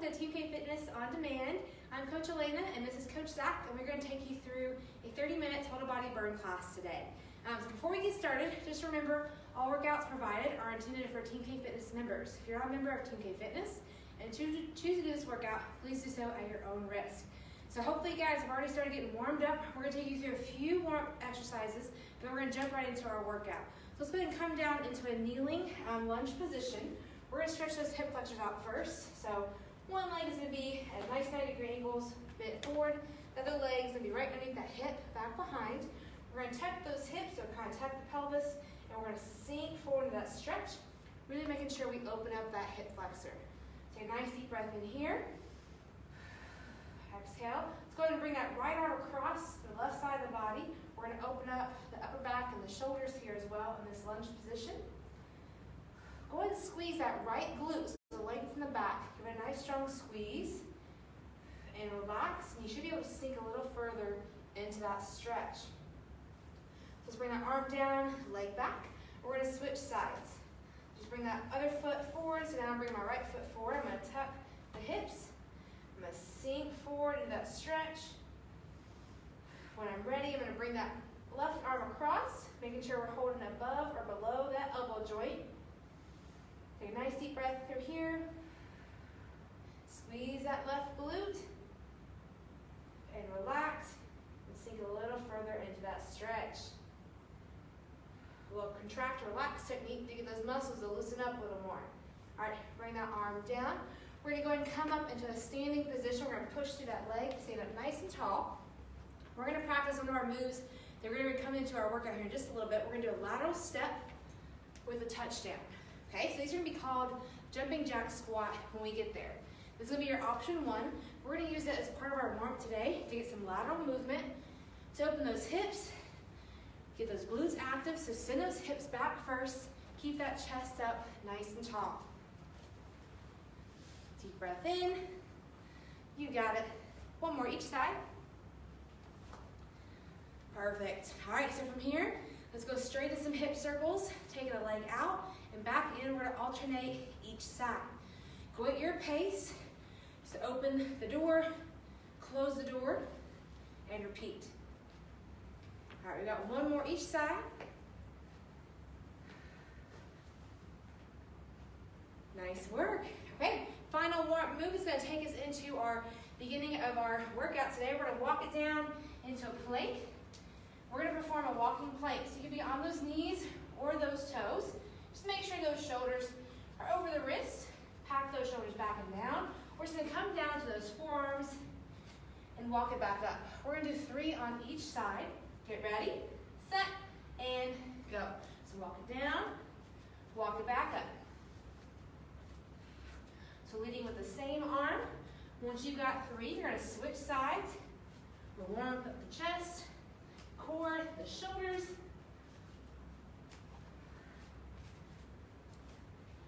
to TMMK Fitness On Demand. I'm Coach Alana and this is Coach Zach, and we're going to take you through a 30-minute total body burn class today. So before we get started, just remember all workouts provided are intended for TMMK Fitness members. If you're not a member of TMMK Fitness and choose to do this workout, please do so at your own risk. So hopefully you guys have already started getting warmed up. We're going to take you through a few warm-up exercises, then we're going to jump right into our workout. So let's go ahead and come down into a kneeling lunge position. We're going to stretch those hip flexors out first. So one leg is going to be at nice 90-degree angles, bent forward. The other leg is going to be right underneath that hip, back behind. We're going to tuck those hips, so kind of tuck the pelvis, and we're going to sink forward into that stretch, really making sure we open up that hip flexor. Take a nice deep breath in here. Exhale. Let's go ahead and bring that right arm across the left side of the body. We're going to open up the upper back and the shoulders here as well in this lunge position. Go ahead and squeeze that right glute, so lengthen the back. Give it a nice strong squeeze and relax, and you should be able to sink a little further into that stretch. So let's bring that arm down, leg back. We're going to switch sides. Just bring that other foot forward, so now I'm bringing my right foot forward. I'm going to tuck the hips. I'm going to sink forward into that stretch. When I'm ready, I'm going to bring that left arm across, making sure we're holding above or below that elbow joint. Take a nice deep breath through here. Squeeze that left glute. And relax. And sink a little further into that stretch. A little contract, relax technique to get those muscles to loosen up a little more. All right, bring that arm down. We're going to go ahead and come up into a standing position. We're going to push through that leg, stand up nice and tall. We're going to practice one of our moves that we're going to come into our workout here in just a little bit. We're going to do a lateral step with a touchdown. Okay, so these are going to be called jumping jack squat when we get there. This is going to be your option one. We're going to use it as part of our warm-up today to get some lateral movement, to open those hips, get those glutes active, so send those hips back first, keep that chest up nice and tall. Deep breath in, you got it. One more each side. Perfect. All right, so from here, let's go straight to some hip circles, taking a leg out and back in. We're going to alternate each side. Go at your pace. Just open the door, close the door, and repeat. All right, we got one more each side. Nice work. Okay, final warm-up move is going to take us into our beginning of our workout today. We're going to walk it down into a plank. We're going to perform a walking plank. So you can be on those knees or those toes. Just make sure those shoulders are over the wrists. Pack those shoulders back and down. We're just going to come down to those forearms and walk it back up. We're going to do 3 on each side. Get ready, set, and go. So walk it down, walk it back up. So leading with the same arm. Once you've got 3, you're going to switch sides. We'll warm up the chest, core, the shoulders.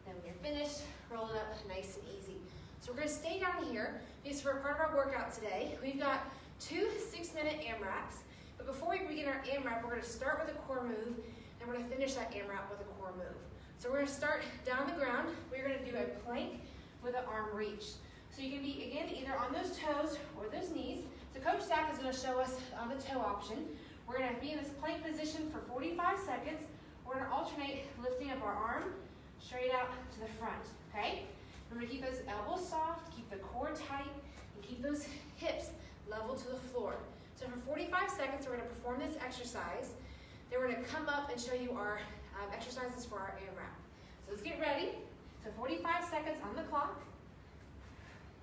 Then when you're finished, roll it up nice and easy. So we're going to stay down here because for part of our workout today, we've got 2 6-minute AMRAPs. But before we begin our AMRAP, we're going to start with a core move, and we're going to finish that AMRAP with a core move. So we're going to start down the ground. We're going to do a plank with an arm reach. So you can be, again, either on those toes or those knees. So Coach Zach is going to show us on the toe option. We're going to be in this plank position for 45 seconds. We're going to alternate lifting up our arm straight out to the front, okay? Remember to keep those elbows soft, keep the core tight, and keep those hips level to the floor. So for 45 seconds, we're going to perform this exercise. Then we're going to come up and show you our exercises for our AMRAP. So let's get ready. So 45 seconds on the clock.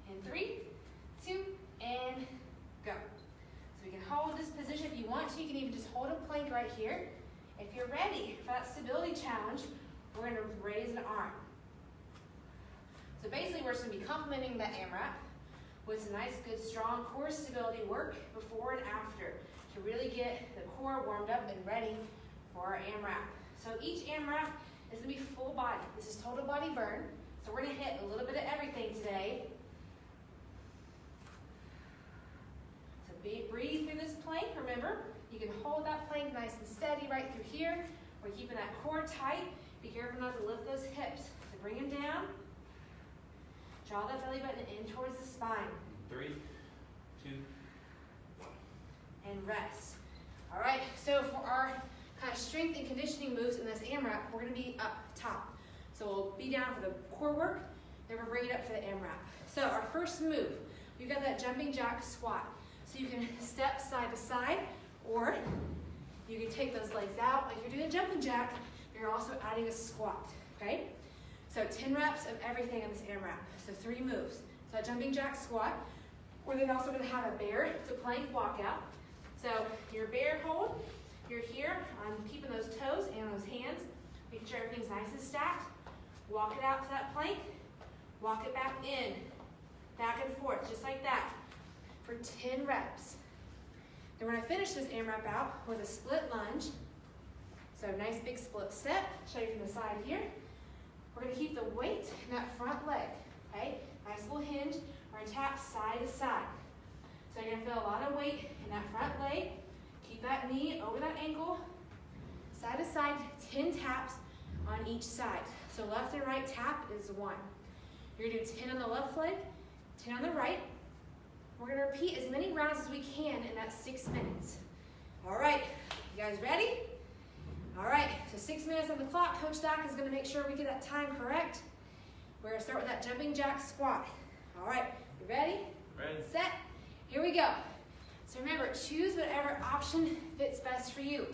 In 3, 2, and go. So we can hold this position if you want to. You can even just hold a plank right here. If you're ready for that stability challenge, we're going to raise an arm. So basically, we're just going to be complementing that AMRAP with some nice, good, strong core stability work before and after to really get the core warmed up and ready for our AMRAP. So each AMRAP is going to be full body. This is total body burn. So we're going to hit a little bit of everything today. So breathe through this plank. Remember, you can hold that plank nice and steady right through here. We're keeping that core tight. Be careful not to lift those hips. So bring them down. Draw that belly button in towards the spine. 3, 2, 1. And rest. All right, so for our kind of strength and conditioning moves in this AMRAP, we're gonna be up top. So we'll be down for the core work, then we'll bring it up for the AMRAP. So our first move, we've got that jumping jack squat. So you can step side to side, or you can take those legs out like you're doing a jumping jack, but you're also adding a squat, okay? So 10 reps of everything in this AMRAP. So 3 moves. So that jumping jack squat. We're then also gonna have a bear to plank walkout. So your bear hold, you're here on keeping those toes and those hands, making sure everything's nice and stacked. Walk it out to that plank, walk it back in, back and forth, just like that, for 10 reps. Then we're gonna finish this AMRAP out with a split lunge. So nice big split step, show you from the side here. We're gonna keep the weight in that front leg, okay? Nice little hinge, we're gonna tap side to side. So you're gonna feel a lot of weight in that front leg. Keep that knee over that ankle, side to side, 10 taps on each side. So left and right tap is 1. You're gonna do 10 on the left leg, 10 on the right. We're gonna repeat as many rounds as we can in that 6 minutes. All right, you guys ready? All right, so 6 minutes on the clock. Coach Zach is gonna make sure we get that time correct. We're gonna start with that jumping jack squat. All right, you ready? Ready. Set, here we go. So remember, choose whatever option fits best for you.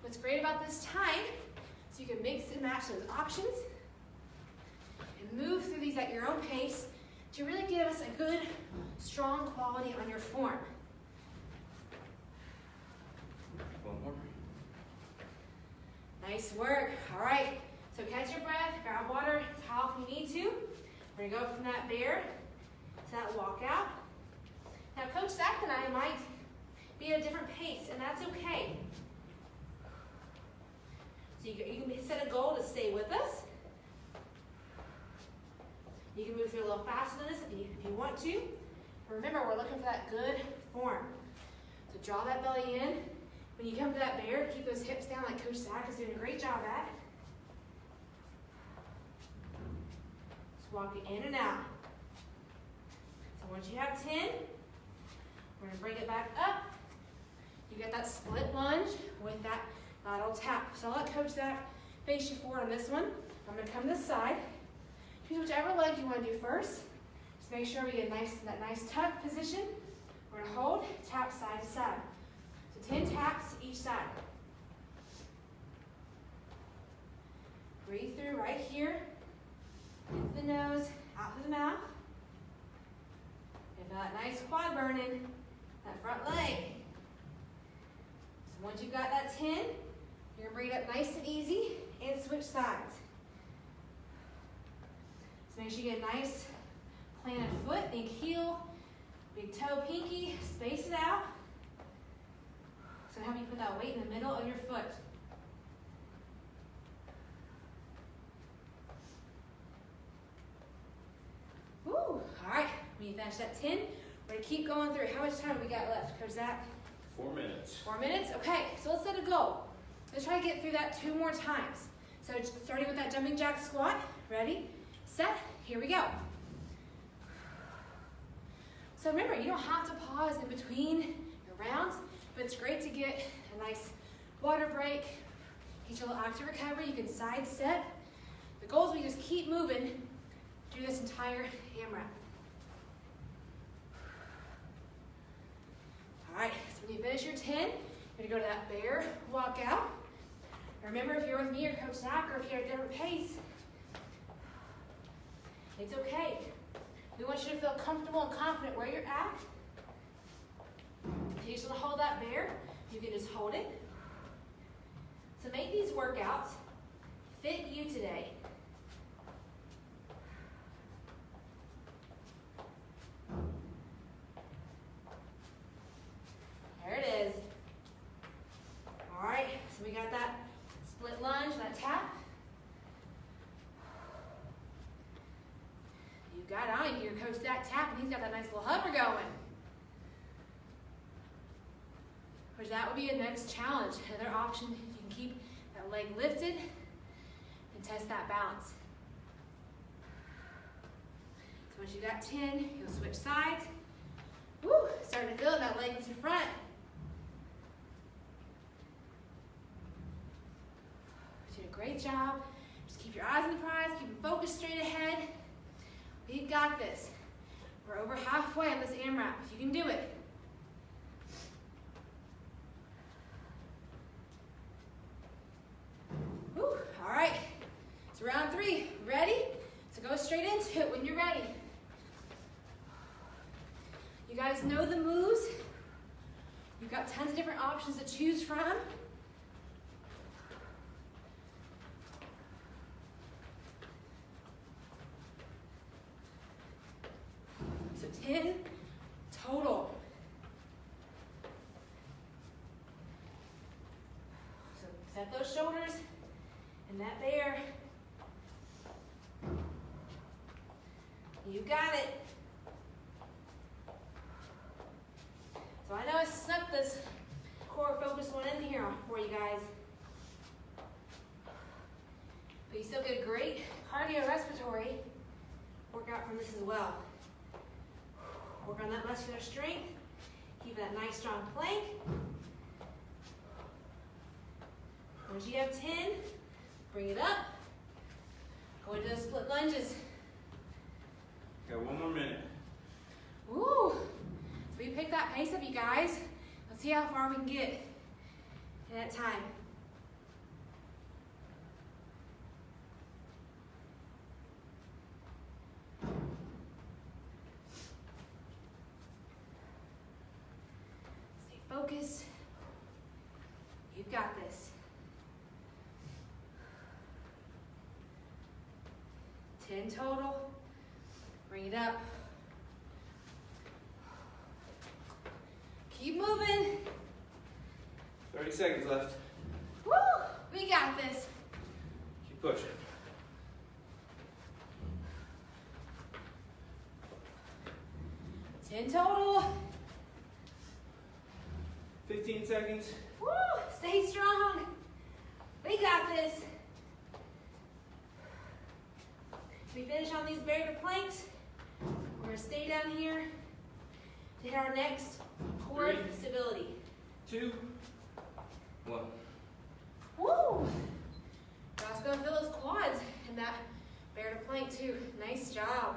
What's great about this time, so you can mix and match those options and move through these at your own pace to really give us a good, strong quality on your form. 1 more. Nice work. All right, so catch your breath, grab water, towel if you need to. We're gonna go from that bear to that walkout. Now Coach Zach and I might be at a different pace, and that's okay. So you can set a goal to stay with us. You can move through a little faster than this if you want to. But remember, we're looking for that good form. So draw that belly in. When you come to that bear, keep those hips down like Coach Zach is doing a great job at. Just walk it in and out. So once you have 10, we're gonna bring it back up. You get that split lunge with that lateral tap. So I'll let Coach Zach face you forward on this one. I'm gonna come this side. Choose whichever leg you wanna do first. Just make sure we get that nice tuck position. We're gonna hold, tap side to side. So 10 taps each side. Breathe through right here. Into the nose, out through the mouth. Get that nice quad burning, that front leg. So once you've got that 10, you're gonna bring it up nice and easy and switch sides. So make sure you get a nice planted foot, big heel, big toe, pinky, space it out. So have you put that weight in the middle of your foot. Woo, all right, when you finish that 10, we're gonna keep going through. How much time we got left, Coach Zach? 4 minutes. 4 minutes, okay, so let's set a goal. Let's try to get through that 2 more times. So starting with that jumping jack squat, ready, set, here we go. So remember, you don't have to pause in between your rounds, but it's great to get a nice water break, get your little active recovery. You can sidestep. The goal is we just keep moving through this entire AMRAP. All right, so when you finish your 10, you're gonna go to that bear walkout. Remember, if you're with me or Coach Zach, or if you're at a different pace, it's okay. We want you to feel comfortable and confident where you're at. If you just want to hold that bear, you can just hold it. So make these workouts fit you today. There it is. All right, so we got that split lunge, that tap. You got on your Coach Zach tap, and he's got that nice little hover going. Which that would be a next challenge. Another option, you can keep that leg lifted and test that balance. So Once you got 10, you'll switch sides. Woo, starting to feel that leg in front. You did a great job. Just keep your eyes on the prize, keep your focus straight ahead. We've got this. We're over halfway on this AMRAP. You can do it. Woo, all right. So round 3, ready? So go straight into it when you're ready. You guys know the moves. You've got tons of different options to choose from. So 10 total. So set those shoulders and that bear. You got it. So I know I snuck this core focus one in here for you guys. But you still get a great cardiorespiratory workout from this as well. Work on that muscular strength. Keep that nice strong plank. Once you have 10, bring it up. Go into those split lunges. Got 1 more minute. Woo! So we pick that pace up, you guys. Let's see how far we can get in that time. Stay focused. You've got this. 10 total. Bring it up. Keep moving. 30 seconds left. Woo! We got this. Keep pushing. 10 total. 15 seconds. Woo! Stay strong. We got this. We finish on these barrier planks. We're gonna stay down here to hit our next core 3, stability. 2, 1. Woo! Guys, gonna feel those quads in that barrier plank too. Nice job.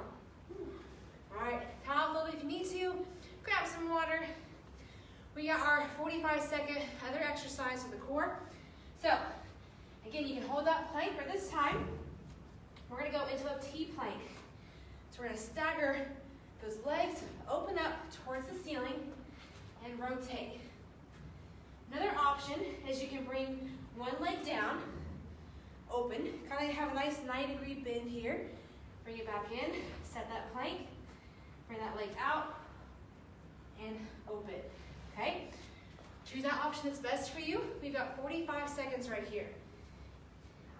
All right, towel flip if you need to. Grab some water. We got our 45-second other exercise for the core. So, again, you can hold that plank for this time. We're gonna go into a T-plank. So we're gonna stagger those legs, open up towards the ceiling, and rotate. Another option is you can bring one leg down, open, kind of have a nice 90-degree bend here. Bring it back in, set that plank, bring that leg out, and open, okay? Choose that option that's best for you. We've got 45 seconds right here.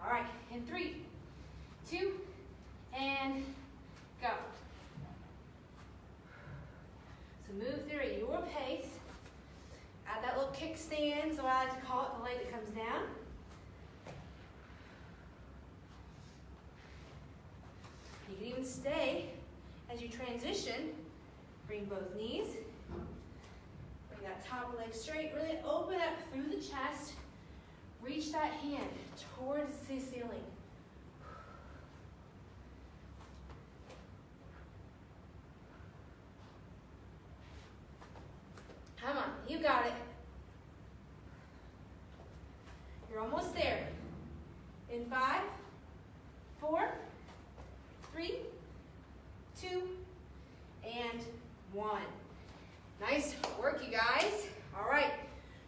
All right, in 3, 2, and go. So move through at your pace. Add that little kickstand, so I like to call it, the leg that comes down. You can even stay as you transition. Bring both knees. Bring that top leg straight. Really open up through the chest. Reach that hand towards the ceiling. Come on, you got it. You're almost there. In 5, 4, 3, 2, and 1. Nice work, you guys. All right,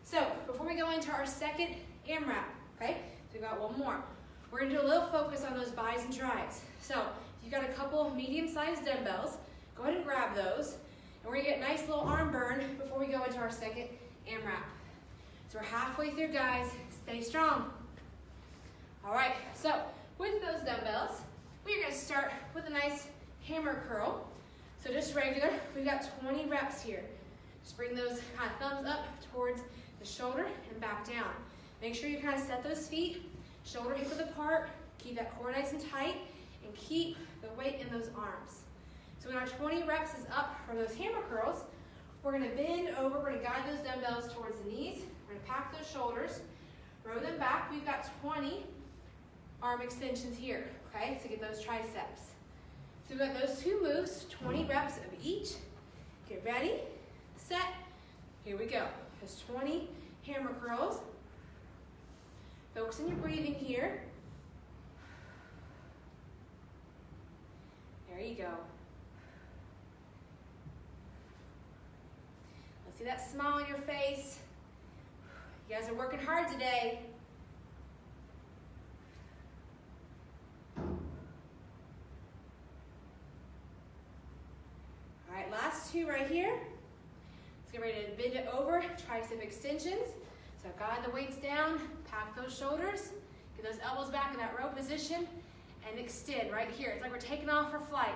so before we go into our second AMRAP, okay, so we've got one more. We're gonna do a little focus on those bis and tris. So if you've got a couple medium-sized dumbbells, go ahead and grab those. And we're gonna get a nice little arm burn before we go into our second AMRAP. So we're halfway through, guys. Stay strong. All right, so with those dumbbells, we're gonna start with a nice hammer curl. So just regular, we've got 20 reps here. Just bring those kind of thumbs up towards the shoulder and back down. Make sure you kind of set those feet, shoulder hip width apart, keep that core nice and tight, and keep the weight in those arms. So when our 20 reps is up for those hammer curls, we're gonna bend over, we're gonna guide those dumbbells towards the knees, we're gonna pack those shoulders, row them back. We've got 20 arm extensions here, okay, to get those triceps. So we've got those two moves, 20 reps of each. Get ready, set, here we go. There's 20 hammer curls. Focus on your breathing here. There you go. Let's see that smile on your face. You guys are working hard today. All right, last two right here. Let's get ready to bend it over, tricep extensions. So guide the weights down, pack those shoulders, get those elbows back in that row position, and extend right here. It's like we're taking off for flight.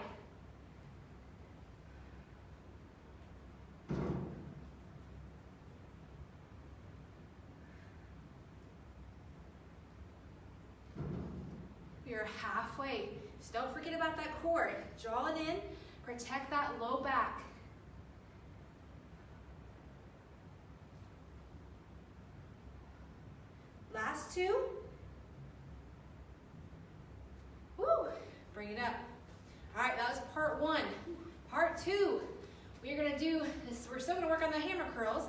We are halfway. Just don't forget about that core. Draw it in, protect that low back. Last two. Woo, bring it up. All right, that was part one. Part two, we're gonna do this, we're still gonna work on the hammer curls,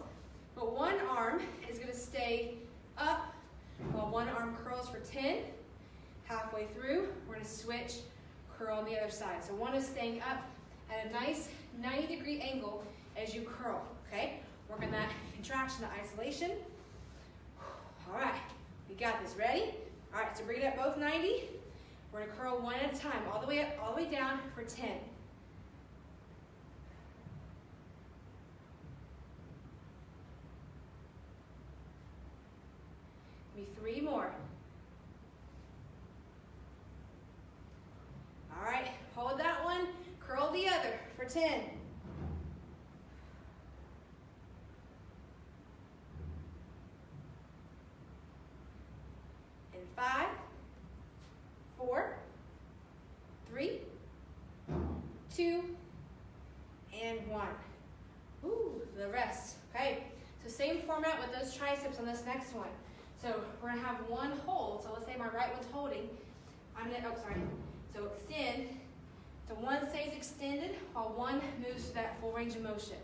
but one arm is gonna stay up while one arm curls for 10. Halfway through, we're gonna switch, curl on the other side. So one is staying up at a nice 90-degree angle as you curl, okay? Work on that contraction to isolation. All right, we got this, ready? All right, so bring it up both 90. We're gonna curl one at a time, all the way up, all the way down for 10. Give me 3 more. All right, hold that one, curl the other for 10. And 5, 4, 3, 2, and 1. Ooh, the rest. Okay, so same format with those triceps on this next one. So we're gonna have one hold. So let's say my right one's holding. So extend. So one stays extended while one moves to that full range of motion.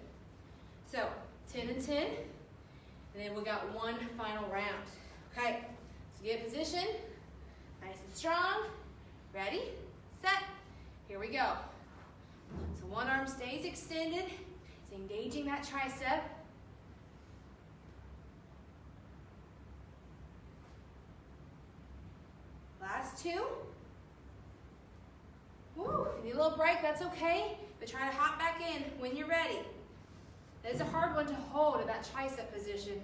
So 10 and 10, and then we got one final round. Okay, so get position, nice and strong. Ready, set, here we go. So one arm stays extended, it's engaging that tricep. Last two. Woo, if you need a little break, that's okay, but try to hop back in when you're ready. That is a hard one to hold in that tricep position.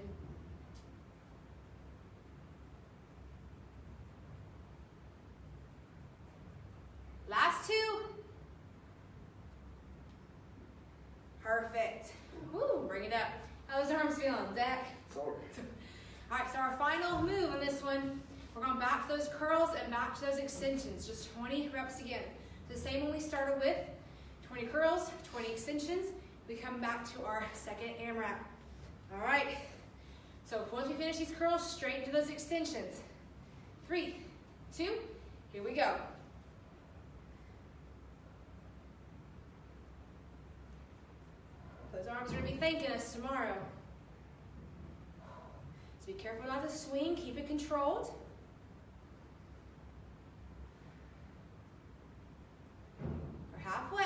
Last two. Perfect. Woo, bring it up. How's those arms feeling, Zach? Sorry. All right, so our final move on this one, we're going back to those curls and back to those extensions. Just 20 reps again. The same one we started with. 20 curls, 20 extensions. We come back to our second AMRAP. All right. So once we finish these curls, straight into those extensions. 3, 2, here we go. Those arms are gonna be thanking us tomorrow. So be careful not to swing, keep it controlled. We're halfway.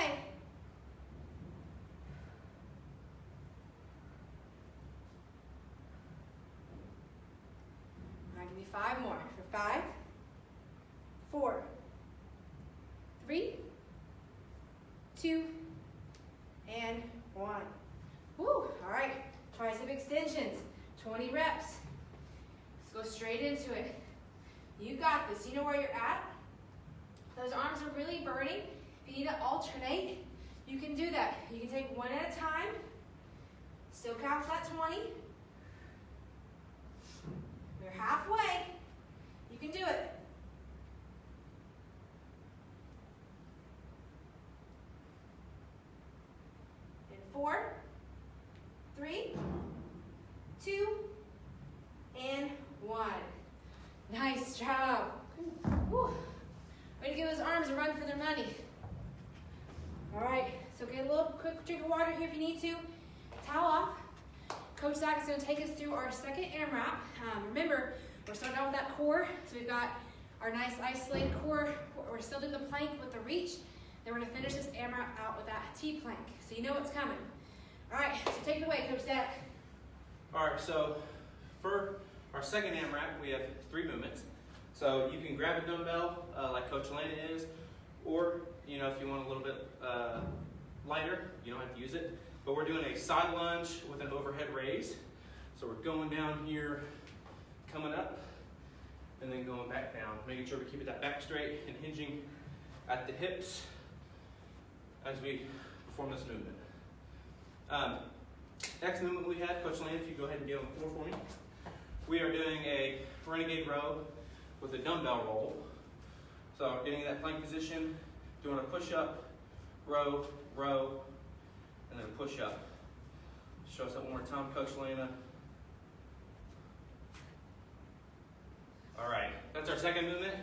All right, give me 5 more. For 5, 4, 3, 2, and 1. Woo, all right, tricep extensions, 20 reps. Let's go straight into it. You got this, you know where you're at. Those arms are really burning. If you need to alternate, you can do that. You can take one at a time, still count that 20. We're halfway, you can do it. 4, 3, 2, and 1. Nice job. Whew. Way to give those arms a run for their money. All right, so get a little quick drink of water here if you need to. Towel off. Coach Zach is going to take us through our second AMRAP. Remember, we're starting out with that core. So we've got our nice isolated core. We're still doing the plank with the reach. Then we're going to finish this AMRAP out with that T-plank. So you know what's coming. All right, so take it away, Coach Zach. All right, so for our second AMRAP, we have 3 movements. So you can grab a dumbbell like Coach Alana is, or if you want a little bit lighter, you don't have to use it. But we're doing a side lunge with an overhead raise. So we're going down here, coming up, and then going back down. Making sure we keep that back straight and hinging at the hips as we perform this movement. Next movement we have, Coach Lane, if you go ahead and get on the floor for me. We are doing a Renegade Row with a dumbbell roll. So getting in that plank position, doing a push-up, row, row, and then push up. Show us that one more time, Coach Lena. All right, that's our second movement.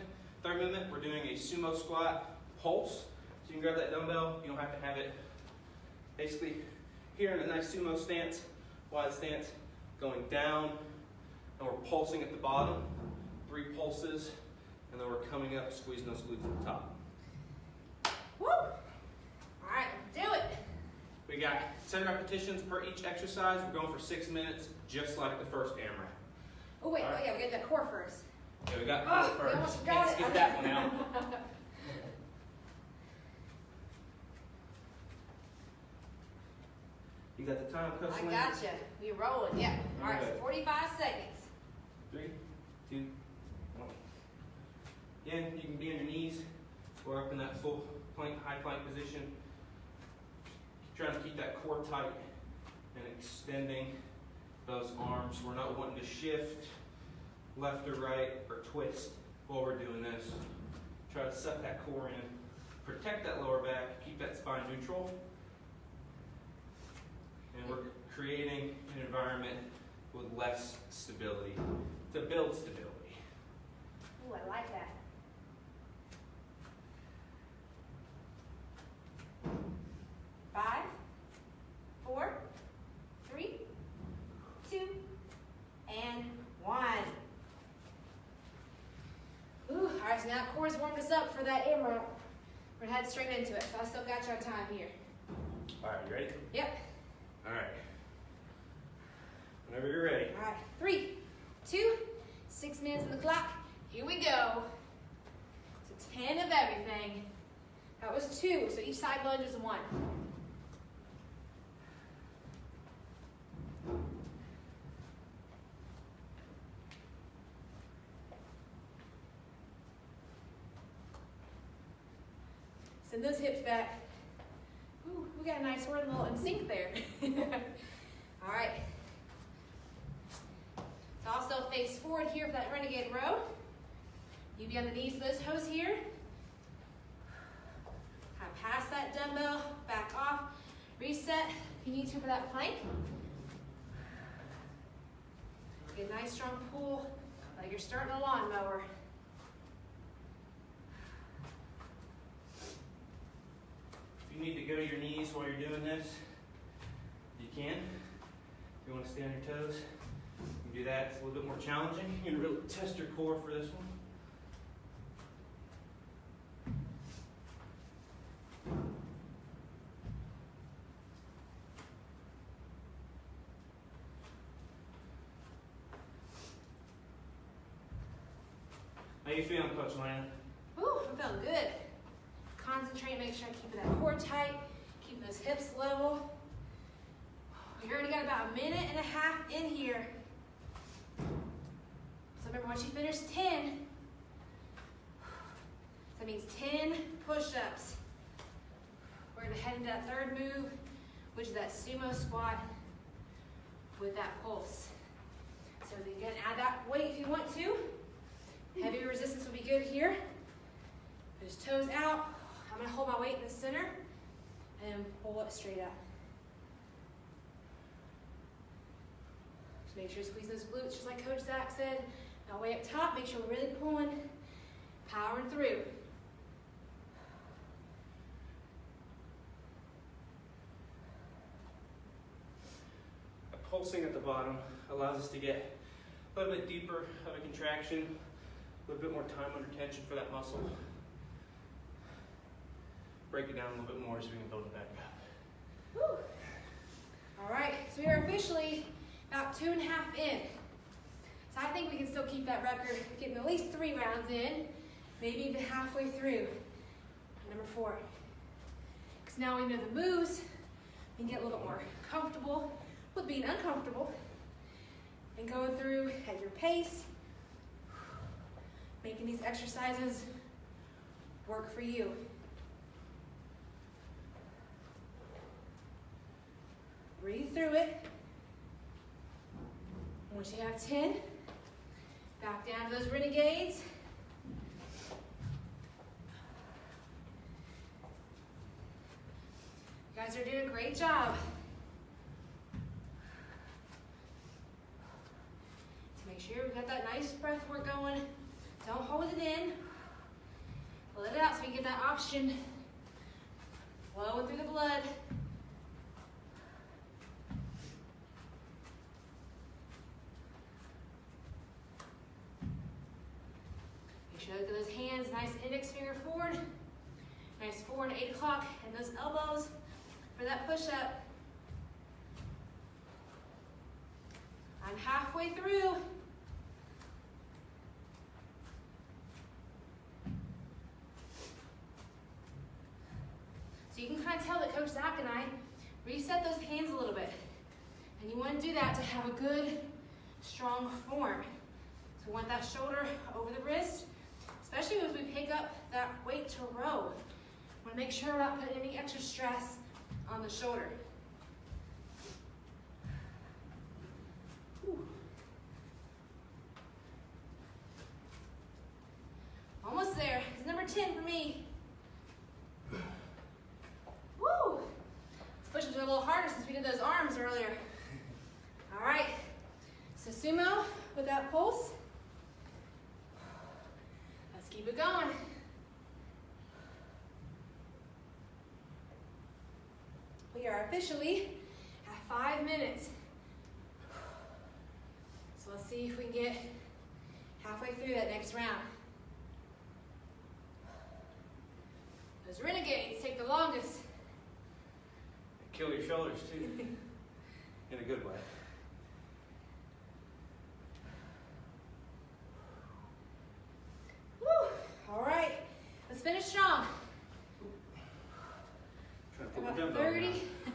Third movement, we're doing a sumo squat pulse. So you can grab that dumbbell, you don't have to have it basically here in a nice sumo stance, wide stance, going down, and we're pulsing at the bottom. 3 pulses, and then we're coming up, squeezing those glutes at the top. Woo! All right, do it. We got 10 repetitions per each exercise. We're going for 6 minutes, just like the first AMRAP. Oh wait, All right. oh yeah, we got that core first. Yeah, we got Oh, core we first. almost forgot Can't it. skip that one out. You got the time, Coach I Lynn? gotcha. We rolling, yeah. All right, so 45 seconds. 3, 2, 1. Again, you can be on your knees or up in that full plank, high plank position. Trying to keep that core tight and extending those arms. We're not wanting to shift left or right or twist while we're doing this. Try to suck that core in. Protect that lower back. Keep that spine neutral. And we're creating an environment with less stability to build stability. Ooh, I like that. 5, 4, 3, 2, and 1. Ooh, all right, so now core's warmed us up for that AMRAP. We're gonna head straight into it, so I still got your time here. All right, you ready? Yep. All right. Whenever you're ready. All right, 3, 2, 6 minutes on the clock. Here we go. So 10 of everything. That was 2, so each side lunge is 1. Send those hips back. Ooh, we got a nice, we're a little in sync there. All right. So also face forward here for that Renegade Row. You be on the knees of those toes here. Kind of pass that dumbbell, back off, reset if you need to for that plank. Get a nice strong pull, like you're starting a lawnmower. If you need to go to your knees while you're doing this, you can. If you want to stay on your toes, you can do that. It's a little bit more challenging. You can really test your core for this one. How you feeling, Coach Lana? Ooh, I'm feeling good. Concentrate, make sure I keep that core tight, keep those hips level. We already got about 1.5 minutes in here. So remember, once you finish 10, so that means 10 push-ups. We're gonna head into that third move, which is that sumo squat with that pulse. So you can add that weight if you want to. Heavy resistance will be good here. Those toes out. I'm gonna hold my weight in the center and pull it straight up. Make sure you squeeze those glutes, just like Coach Zach said. Now way up top, make sure we're really pulling, powering through. Pulsing at the bottom allows us to get a little bit deeper of a contraction, a little bit more time under tension for that muscle. Break it down a little bit more so we can build it back up. Woo. All right, so we are officially about 2.5 in. So I think we can still keep that record, getting at least 3 rounds in, maybe even halfway through. Number 4. Because now we know the moves, we can get a little bit more comfortable with being uncomfortable and going through at your pace, making these exercises work for you. Breathe through it. Once you have 10, back down to those renegades. You guys are doing a great job. To make sure we've got that nice breath work going. Don't hold it in. Let it out so we can get that oxygen flowing through the blood. Make sure that those hands, nice index finger forward, nice 4 and 8 o'clock, and those elbows for that push-up. I'm halfway through. So you can kind of tell that Coach Zach and I reset those hands a little bit. And you want to do that to have a good, strong form. So we want that shoulder over the wrist, especially as we pick up that weight to row. We want to make sure we're not putting any extra stress on the shoulder. Whew. Almost there. It's number 10 for me. Woo! Let's push it a little harder since we did those arms earlier. All right. So sumo with that pulse. Let's keep it going. We are officially at 5 minutes. So let's see if we can get halfway through that next round. Those renegades take the longest. Kill your shoulders too, in a good way. Woo! All right, let's finish strong. Trying to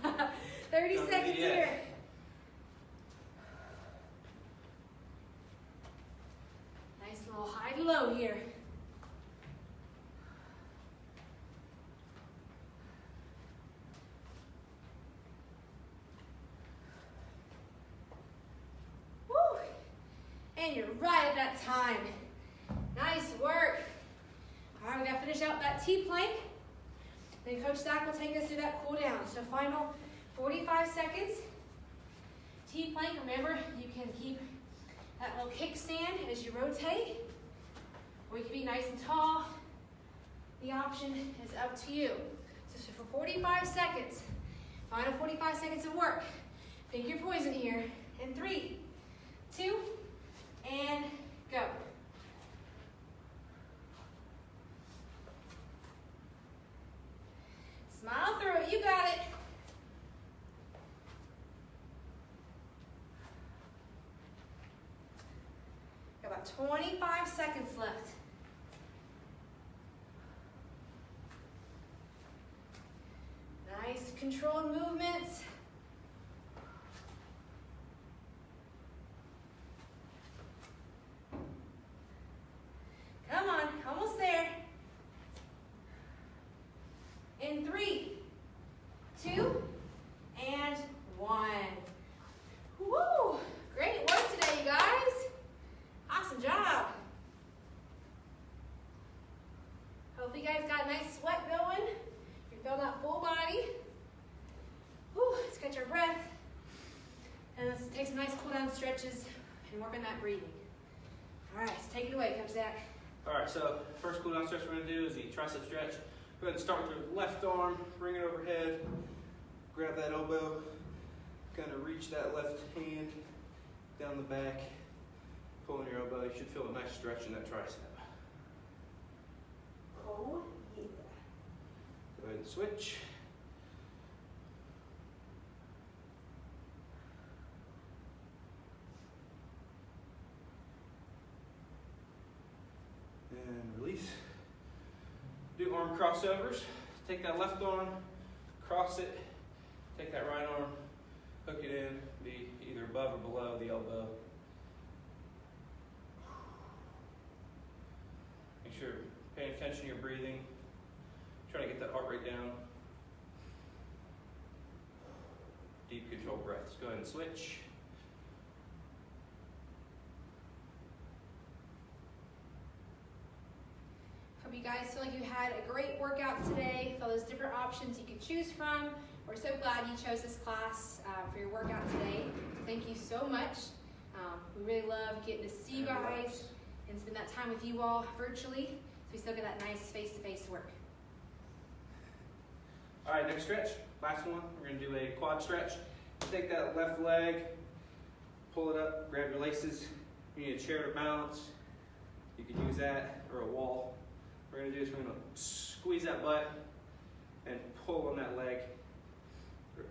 About 30 seconds here. Nice little high to low here. Woo! And you're right at that time. Nice work. All right, we gotta finish out that T-plank. Then Coach Zach will take us through that cool down. So final 45 seconds. T-plank, remember, you can keep that little kickstand as you rotate, or you can be nice and tall. The option is up to you. So for 45 seconds, final 45 seconds of work. Pick your poison here. In 3, 2, and go. Smile through it, you got it. Got about 25 seconds left. Nice controlled movements. Come on, almost there. In 3, 2, and 1. Woo! Great work today, you guys. Awesome job. Hope you guys got a nice sweat going. You're feeling that full body. Woo, it's stretches and work on that breathing. All right, so take it away, Coach Zach. All right, so first cool down stretch we're going to do is the tricep stretch. Go ahead and start with your left arm, bring it overhead, grab that elbow, kind of reach that left hand down the back, pulling your elbow. You should feel a nice stretch in that tricep. Oh, yeah. Go ahead and switch. And release. Do arm crossovers. Take that left arm, cross it, take that right arm, hook it in, be either above or below the elbow. Make sure you're paying attention to your breathing. Try to get that heart rate down. Deep controlled breaths. Go ahead and switch. Hope you guys feel like you had a great workout today. All those different options you could choose from. We're so glad you chose this class for your workout today. Thank you so much. We really love getting to see you guys and spend that time with you all virtually, so we still get that nice face-to-face work. All right, next stretch, last one. We're going to do a quad stretch. Take that left leg, pull it up, grab your laces. You need a chair to balance. You could use that or a wall. What we're going to do is we're going to squeeze that butt and pull on that leg. You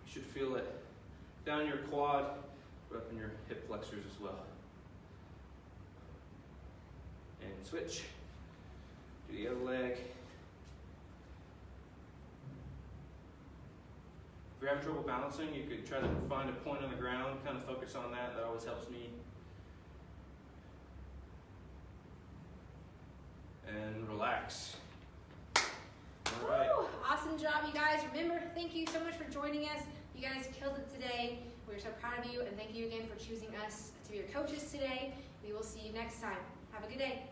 should feel it down your quad, but up in your hip flexors as well. And switch. Do the other leg. If you're having trouble balancing, you could try to find a point on the ground, kind of focus on that. That always helps me. And relax. All right. Woo! Awesome job, you guys. Remember, thank you so much for joining us. You guys killed it today. We're so proud of you, and thank you again for choosing us to be your coaches today. We will see you next time. Have a good day.